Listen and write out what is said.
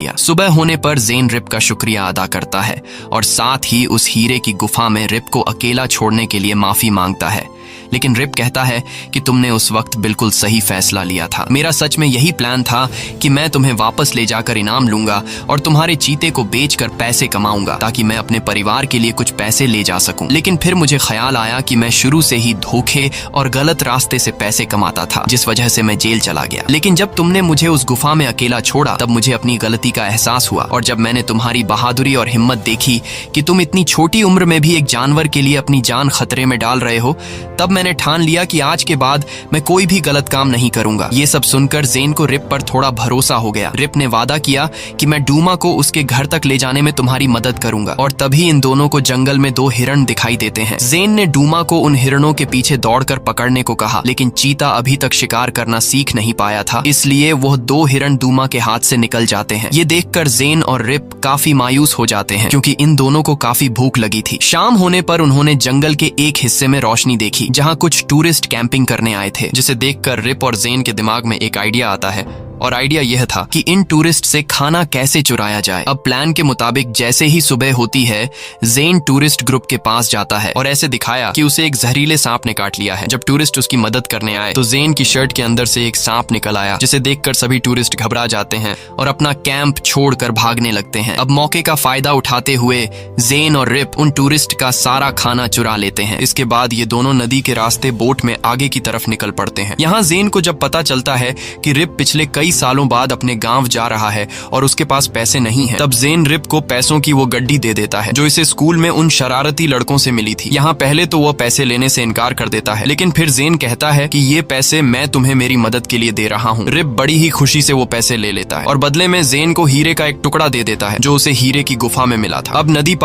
गया। सुबह होने पर जेन रिप का शुक्रिया अदा करता है और साथ ही उस हीरे की गुफा में रिप को अकेला छोड़ने के लिए माफी मांगता है। लेकिन रिप कहता है कि तुमने उस वक्त बिल्कुल सही फैसला लिया था। मेरा सच में यही प्लान था कि मैं तुम्हें वापस ले जाकर इनाम लूंगा और तुम्हारे चीते को बेचकर पैसे कमाऊंगा ताकि मैं अपने परिवार के लिए कुछ पैसे ले जा सकूं। लेकिन फिर मुझे ख्याल आया कि मैं शुरू से ही धोखे और गलत रास्ते से पैसे कमाता था, जिस वजह से मैं जेल चला गया। लेकिन जब तुमने मुझे उस गुफा में अकेला छोड़ा तब मुझे अपनी गलती का एहसास हुआ, और जब मैंने तुम्हारी बहादुरी और हिम्मत देखी कि तुम इतनी छोटी उम्र में भी एक जानवर के लिए अपनी जान खतरे में डाल रहे हो, तब मैंने ठान लिया कि आज के बाद मैं कोई भी गलत काम नहीं करूंगा। ये सब सुनकर जेन को रिप पर थोड़ा भरोसा हो गया। रिप ने वादा किया कि मैं डूमा को उसके घर तक ले जाने में तुम्हारी मदद करूंगा, और तभी इन दोनों को जंगल में 2 हिरण दिखाई देते हैं। जेन ने डूमा को उन हिरणों के पीछे दौड़कर पकड़ने को कहा, लेकिन चीता अभी तक शिकार करना सीख नहीं पाया था, इसलिए वह 2 हिरण डूमा के हाथ से निकल जाते हैं। ये देखकर जेन और रिप काफी मायूस हो जाते हैं क्योंकि इन दोनों को काफी भूख लगी थी। शाम होने पर उन्होंने जंगल के एक हिस्से में रोशनी देखी जहाँ कुछ टूरिस्ट कैंपिंग करने आए थे, जिसे देखकर रिप और जेन के दिमाग में एक आइडिया आता है, और आइडिया यह था कि इन टूरिस्ट से खाना कैसे चुराया जाए। अब प्लान के मुताबिक जैसे ही सुबह होती है, जेन टूरिस्ट ग्रुप के पास जाता है और ऐसे दिखाया कि उसे एक जहरीले सांप ने काट लिया है। जब टूरिस्ट उसकी मदद करने आए तो जेन की शर्ट के अंदर से एक सांप निकल आया, जिसे देखकर सभी टूरिस्ट घबरा जाते हैं और अपना कैंप छोड़कर भागने लगते हैं। अब मौके का फायदा उठाते हुए जेन और रिप उन टूरिस्ट का सारा खाना चुरा लेते हैं। इसके बाद ये दोनों नदी के रास्ते बोट में आगे की तरफ निकल पड़ते हैं। यहाँ जेन को जब पता चलता है कि रिप पिछले कई सालों बाद अपने गांव जा रहा है और उसके पास पैसे नहीं हैं, तब जेन रिप को पैसों की वो गड्डी दे देता है जो इसे स्कूल में उन शरारती लड़कों से मिली थी। यहाँ पहले तो वो पैसे लेने से इनकार कर देता है, लेकिन फिर जेन कहता है कि ये पैसे मैं तुम्हें मेरी मदद के लिए दे रहा हूँ। रिप बड़ी ही खुशी से वो पैसे ले लेता है और बदले में जेन को हीरे का एक टुकड़ा दे देता है जो उसे हीरे की गुफा में मिला था। अब नदी